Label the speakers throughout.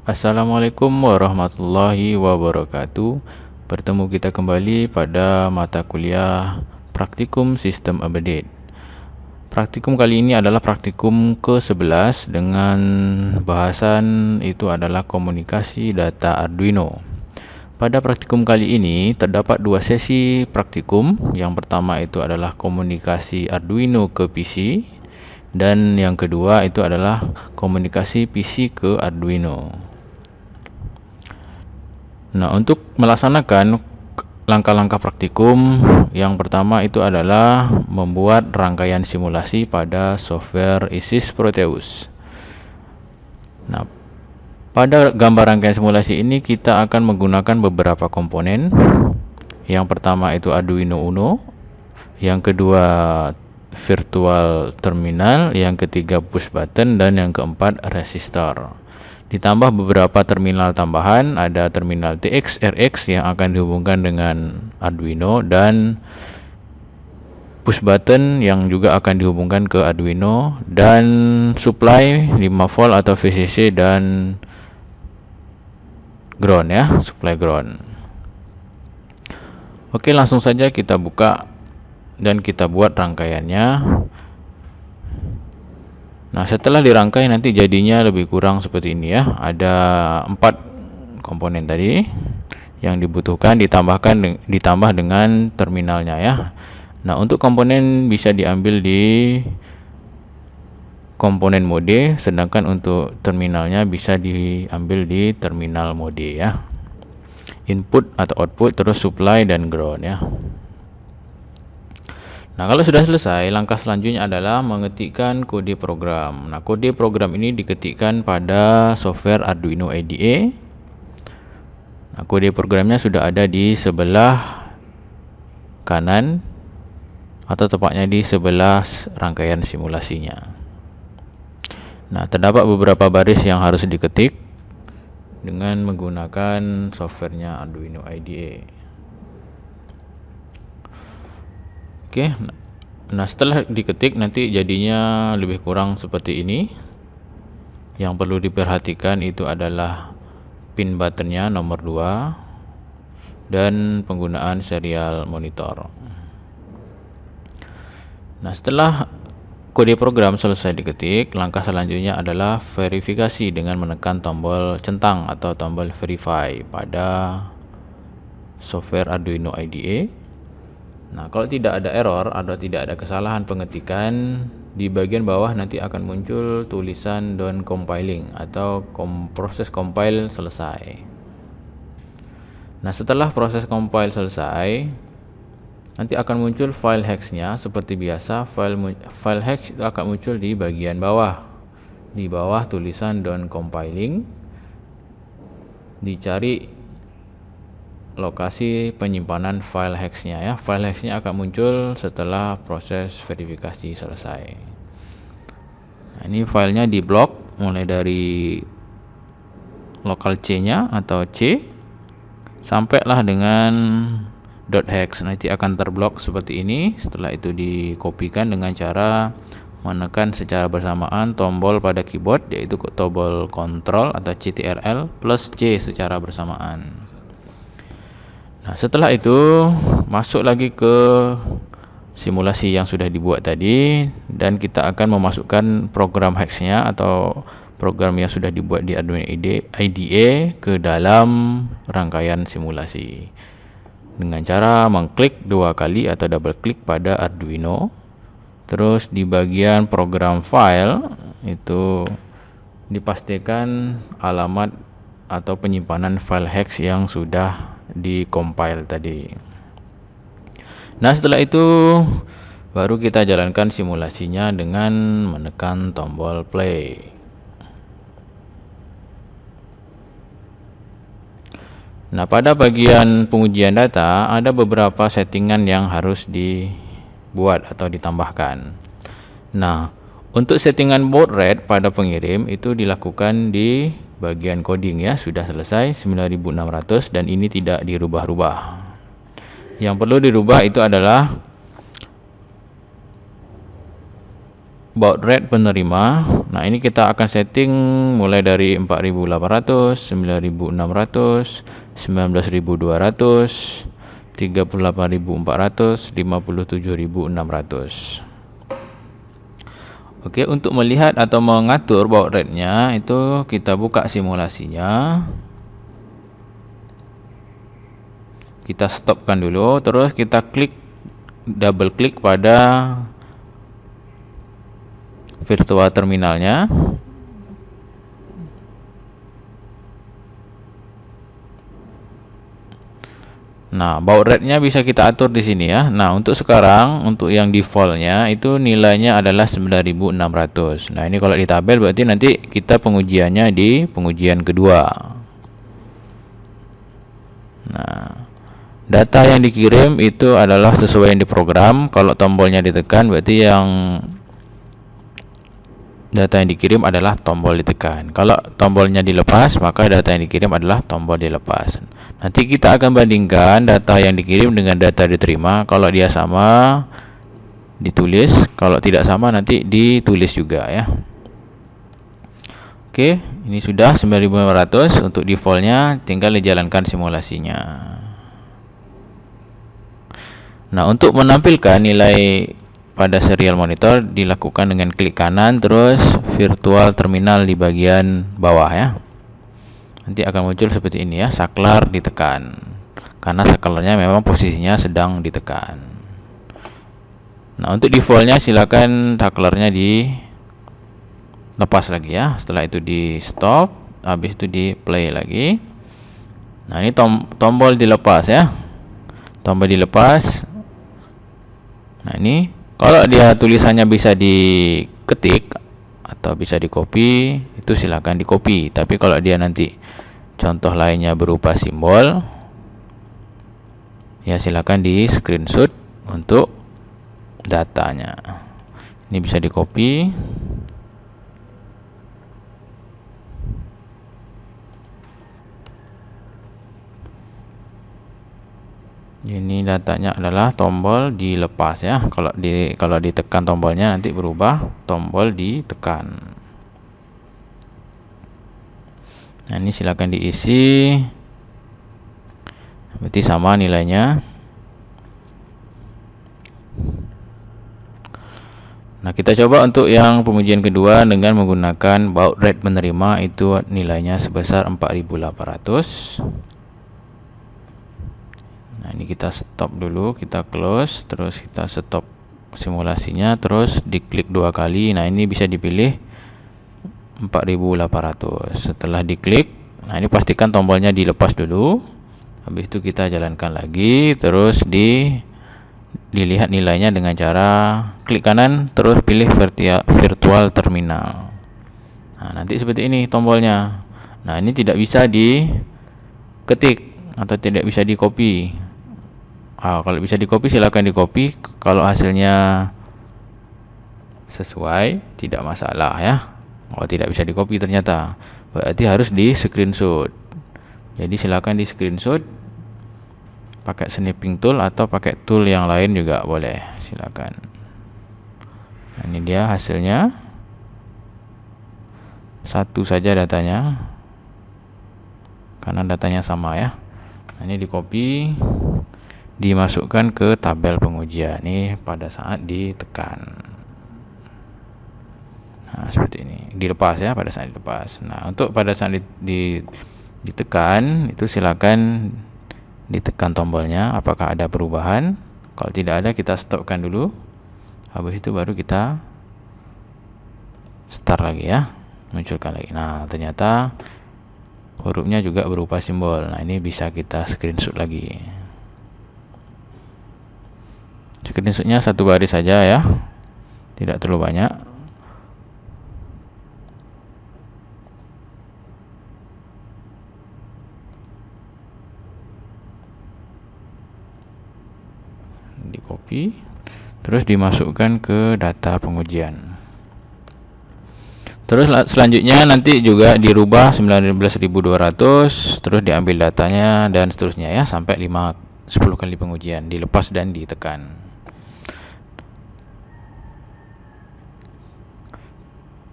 Speaker 1: Assalamualaikum warahmatullahi wabarakatuh. Bertemu kita kembali pada mata kuliah Praktikum Sistem Embedded. Praktikum kali ini adalah praktikum ke-11 dengan bahasan itu adalah komunikasi data Arduino. Pada praktikum kali ini terdapat dua sesi praktikum. Yang pertama itu adalah komunikasi Arduino ke PC dan yang kedua itu adalah komunikasi PC ke Arduino. Nah, untuk melaksanakan langkah-langkah praktikum, yang pertama itu adalah membuat rangkaian simulasi pada software ISIS Proteus. Nah, pada gambar rangkaian simulasi ini kita akan menggunakan beberapa komponen. Yang pertama itu Arduino Uno, yang kedua virtual terminal, yang ketiga push button, dan yang keempat resistor. Ditambah beberapa terminal tambahan, ada terminal TX, RX yang akan dihubungkan dengan Arduino, dan push button yang juga akan dihubungkan ke Arduino, dan supply 5 volt atau VCC dan ground ya, supply ground. Oke, langsung saja kita buka dan kita buat rangkaiannya. Nah, setelah dirangkai nanti jadinya lebih kurang seperti ini ya. Ada 4 komponen tadi yang dibutuhkan, ditambah dengan terminalnya ya. Nah, untuk komponen bisa diambil di komponen mode, sedangkan untuk terminalnya bisa diambil di terminal mode ya. Input atau output, terus supply dan ground ya. Nah, kalau sudah selesai, langkah selanjutnya adalah mengetikkan kode program. Nah, kode program ini diketikkan pada software Arduino IDE. Nah, kode programnya sudah ada di sebelah kanan atau tepatnya di sebelah rangkaian simulasinya. Nah, terdapat beberapa baris yang harus diketik dengan menggunakan softwarenya Arduino IDE. Oke, nah setelah diketik nanti jadinya lebih kurang seperti ini. Yang perlu diperhatikan itu adalah pin buttonnya nomor 2 dan penggunaan serial monitor. Nah, setelah kode program selesai diketik, langkah selanjutnya adalah verifikasi dengan menekan tombol centang atau tombol verify pada software Arduino IDE. Nah, kalau tidak ada error atau tidak ada kesalahan pengetikan, di bagian bawah nanti akan muncul tulisan done compiling atau proses compile selesai. Nah, setelah proses compile selesai, nanti akan muncul file hex-nya. Seperti biasa, file hex itu akan muncul di bagian bawah. Di bawah tulisan done compiling, dicari lokasi penyimpanan file hex-nya ya. File hex-nya akan muncul setelah proses verifikasi selesai. Nah, ini filenya di blok mulai dari lokal C-nya atau C sampailah dengan .hex. Nanti akan terblok seperti ini. Setelah itu dikopikan dengan cara menekan secara bersamaan tombol pada keyboard, yaitu tombol control atau CTRL plus C secara bersamaan. Nah, setelah itu masuk lagi ke simulasi yang sudah dibuat tadi, dan kita akan memasukkan program hex-nya atau program yang sudah dibuat di Arduino IDE ke dalam rangkaian simulasi dengan cara mengklik 2 kali atau double klik pada Arduino. Terus di bagian program file itu dipastikan alamat atau penyimpanan file hex yang sudah di-compile tadi. Nah, setelah itu baru kita jalankan simulasinya dengan menekan tombol play. Nah, pada bagian pengujian data ada beberapa settingan yang harus dibuat atau ditambahkan. Nah, untuk settingan baud rate pada pengirim itu dilakukan di bagian coding ya, sudah selesai 9600 dan ini tidak dirubah-rubah. Yang perlu dirubah itu adalah baud rate penerima Nah, ini kita akan setting mulai dari 4.800, 9.600, 19.200, 38.400, 57.600. Oke, untuk melihat atau mengatur baud rate-nya itu kita buka simulasinya. Kita stopkan dulu, terus kita double klik pada virtual terminalnya. Nah, baud rate-nya bisa kita atur di sini ya. Nah, untuk sekarang untuk yang default-nya itu nilainya adalah 9.600. Nah, ini kalau di tabel berarti nanti kita pengujiannya di pengujian kedua. Nah, data yang dikirim itu adalah sesuai yang diprogram. Kalau tombolnya ditekan berarti yang data yang dikirim adalah tombol ditekan. Kalau tombolnya dilepas, maka data yang dikirim adalah tombol dilepas. Nanti kita akan bandingkan data yang dikirim dengan data diterima. Kalau dia sama, ditulis. Kalau tidak sama, nanti ditulis juga ya. Oke, ini sudah 9.500 untuk defaultnya. Tinggal dijalankan simulasinya. Nah, untuk menampilkan nilai pada serial monitor dilakukan dengan klik kanan terus virtual terminal di bagian bawah ya. Nanti akan muncul seperti ini ya, saklar ditekan. Karena saklarnya memang posisinya sedang ditekan. Nah, untuk defaultnya silakan saklarnya dilepas lagi ya. Setelah itu di stop, habis itu di play lagi. Nah, ini tombol dilepas ya. Tombol dilepas. Nah, ini kalau dia tulisannya bisa diketik atau bisa di-copy, itu silakan di-copy. Tapi kalau dia nanti contoh lainnya berupa simbol, ya silakan di-screenshot untuk datanya. Ini bisa di-copy. Ini datanya adalah tombol dilepas ya. Kalau ditekan tombolnya nanti berubah tombol ditekan. Nah, ini silakan diisi. Berarti sama nilainya. Nah, kita coba untuk yang pengujian kedua dengan menggunakan baud rate menerima, itu nilainya sebesar 4.800. Nah, ini kita stop dulu, kita close, terus kita stop simulasinya, terus diklik 2 kali. Nah, ini bisa dipilih 4.800. Setelah diklik, nah ini pastikan tombolnya dilepas dulu. Habis itu kita jalankan lagi, terus dilihat nilainya dengan cara klik kanan, terus pilih virtual terminal. Nah, nanti seperti ini tombolnya. Nah, ini tidak bisa diketik atau tidak bisa di-copy. Kalau bisa di-copy silakan di-copy. Kalau hasilnya sesuai tidak masalah ya. Kalau tidak bisa di-copy ternyata berarti harus di-screenshot. Jadi silakan di-screenshot pakai snipping tool atau pakai tool yang lain juga boleh, silakan. Nah, ini dia hasilnya. Satu saja datanya. Karena datanya sama ya. Nah, ini di-copy, dimasukkan ke tabel pengujian ini pada saat ditekan. Nah, seperti ini. Dilepas ya, pada saat dilepas. Nah, untuk pada saat ditekan itu silakan ditekan tombolnya apakah ada perubahan. Kalau tidak ada, kita stopkan dulu. Habis itu baru kita start lagi ya, munculkan lagi. Nah, ternyata hurufnya juga berupa simbol. Nah, ini bisa kita screenshot lagi. Screenshotnya satu baris saja ya, tidak terlalu banyak. Di copy, terus dimasukkan ke data pengujian. Terus selanjutnya nanti juga dirubah 19.200, terus diambil datanya dan seterusnya ya, sampai 10 kali pengujian, dilepas dan ditekan.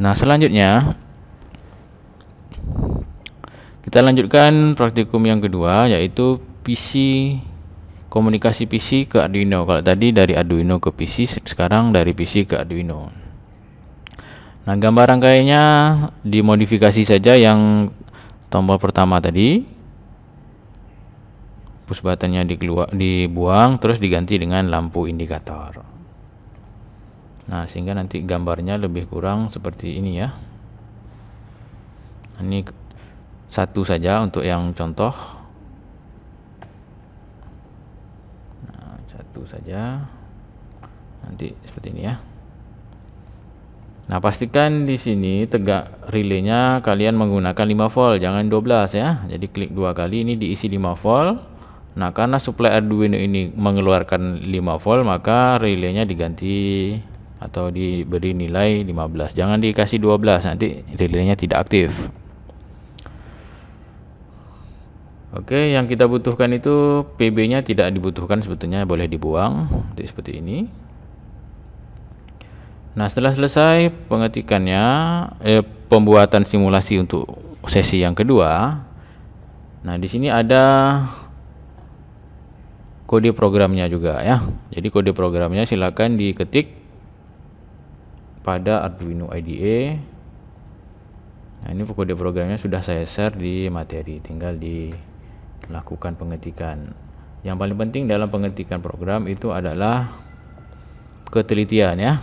Speaker 1: Nah, selanjutnya kita lanjutkan praktikum yang kedua, yaitu komunikasi PC ke Arduino. Kalau tadi dari Arduino ke PC, sekarang dari PC ke Arduino. Nah, gambar rangkaiannya dimodifikasi saja yang tombol pertama tadi. Push buttonnya dibuang, terus diganti dengan lampu indikator. Nah, sehingga nanti gambarnya lebih kurang seperti ini ya. Ini satu saja untuk yang contoh. Nah, satu saja. Nanti seperti ini ya. Nah, pastikan di sini tegak relaynya kalian menggunakan 5 volt, jangan 12 ya. Jadi klik 2 kali, ini diisi 5 volt. Nah, karena supply Arduino ini mengeluarkan 5 volt, maka relaynya diganti atau diberi nilai 15. Jangan dikasih 12, nanti relaynya tidak aktif. Oke, yang kita butuhkan itu PB-nya tidak dibutuhkan sebetulnya, boleh dibuang. Seperti ini. Nah, setelah selesai pengetikannya, pembuatan simulasi untuk sesi yang kedua. Nah, di sini ada kode programnya juga ya. Jadi kode programnya silakan diketik pada Arduino IDE. Nah, ini kode programnya sudah saya share di materi, tinggal dilakukan pengetikan. Yang paling penting dalam pengetikan program itu adalah ketelitian ya.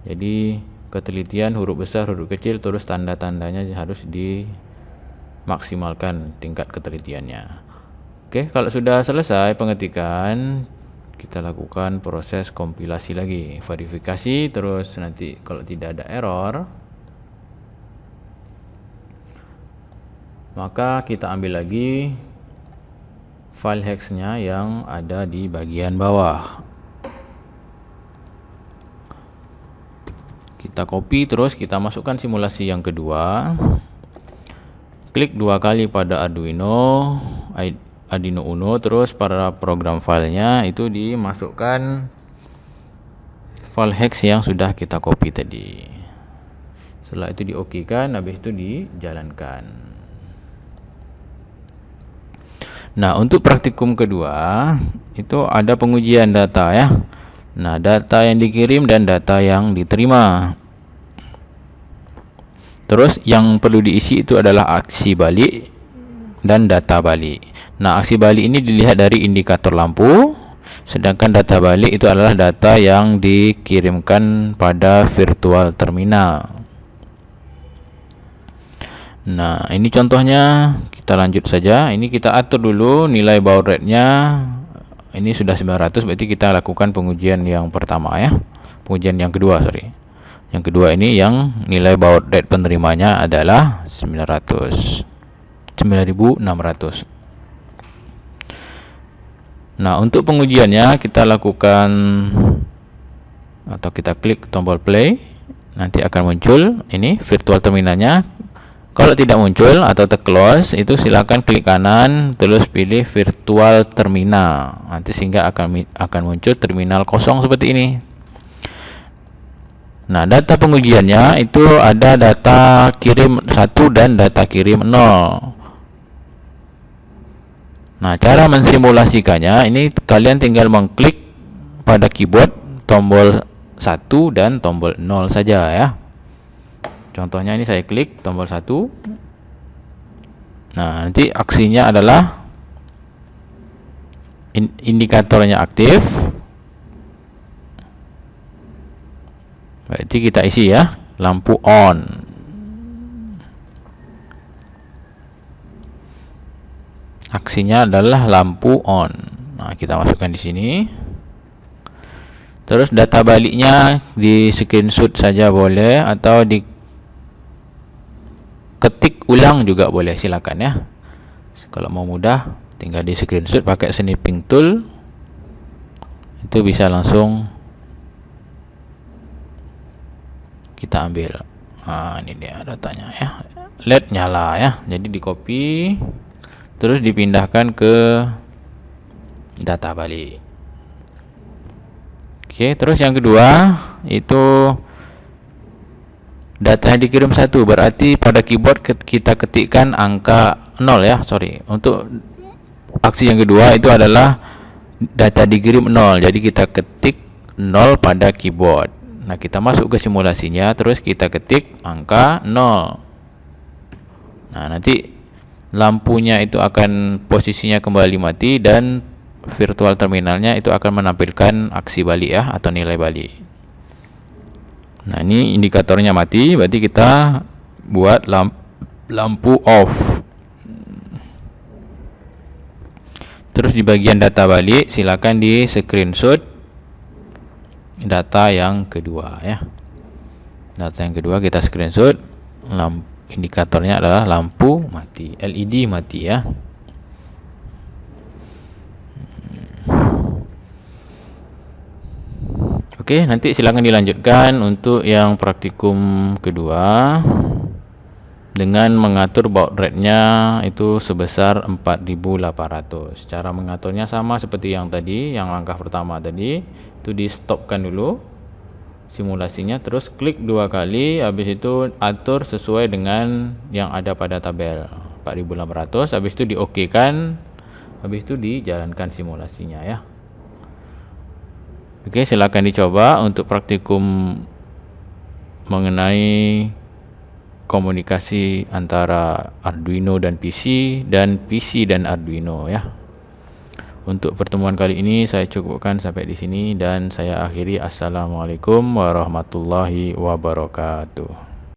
Speaker 1: Jadi ketelitian huruf besar, huruf kecil, terus tanda-tandanya harus dimaksimalkan tingkat ketelitiannya. Oke, kalau sudah selesai pengetikan, kita lakukan proses kompilasi lagi, verifikasi, terus nanti kalau tidak ada error, maka kita ambil lagi file hex-nya yang ada di bagian bawah. Kita copy, terus kita masukkan simulasi yang kedua. Klik 2 kali pada Arduino Uno, terus pada program filenya itu dimasukkan file hex yang sudah kita copy tadi. Setelah itu di-OK-kan, habis itu dijalankan. Nah, untuk praktikum kedua itu ada pengujian data ya. Nah, data yang dikirim dan data yang diterima. Terus yang perlu diisi itu adalah aksi balik dan data balik. Nah, aksi balik ini dilihat dari indikator lampu, sedangkan data balik itu adalah data yang dikirimkan pada virtual terminal. Nah, ini contohnya, kita lanjut saja. Ini kita atur dulu nilai baud rate-nya. Ini sudah 900, berarti kita lakukan pengujian yang pertama ya. Pengujian yang kedua, sorry. Yang kedua ini yang nilai baud rate penerimanya adalah 9600. Nah, untuk pengujiannya kita lakukan atau kita klik tombol play. Nanti akan muncul ini virtual terminalnya. Kalau tidak muncul atau terclose, itu silakan klik kanan terus pilih virtual terminal. Nanti sehingga akan muncul terminal kosong seperti ini. Nah, data pengujiannya itu ada data kirim 1 dan data kirim 0. Nah, cara mensimulasikannya ini kalian tinggal mengklik pada keyboard tombol 1 dan tombol 0 saja ya. Contohnya ini saya klik tombol 1. Nah, nanti aksinya adalah indikatornya aktif. Berarti kita isi ya, lampu on. Aksinya adalah lampu on. Nah, kita masukkan di sini. Terus data baliknya di screenshot saja boleh, atau ketik ulang juga boleh, silakan ya. Kalau mau mudah tinggal di screenshot pakai snipping tool, itu bisa langsung kita ambil. Nah, ini dia datanya ya, LED nyala ya. Jadi di copy terus dipindahkan ke data balik. Oke, terus yang kedua itu data yang dikirim 1, berarti pada keyboard kita ketikkan angka 0 ya, sorry. Untuk aksi yang kedua itu adalah data dikirim 0, jadi kita ketik 0 pada keyboard. Nah, kita masuk ke simulasinya, terus kita ketik angka 0. Nah, nanti lampunya itu akan posisinya kembali mati dan virtual terminalnya itu akan menampilkan aksi balik ya, atau nilai balik. Nah, ini indikatornya mati, berarti kita buat lampu off. Terus di bagian data balik, silakan di screenshot data yang kedua ya. Data yang kedua kita screenshot, indikatornya adalah lampu mati, LED mati ya. Oke, nanti silakan dilanjutkan untuk yang praktikum kedua dengan mengatur baud rate-nya itu sebesar 4800. Cara mengaturnya sama seperti yang tadi, yang langkah pertama tadi, itu di stopkan dulu simulasinya, terus klik 2 kali, habis itu atur sesuai dengan yang ada pada tabel 4800, habis itu di OK kan, habis itu dijalankan simulasinya ya. Oke, silakan dicoba untuk praktikum mengenai komunikasi antara Arduino dan PC dan Arduino ya. Untuk pertemuan kali ini saya cukupkan sampai di sini dan saya akhiri. Assalamualaikum warahmatullahi wabarakatuh.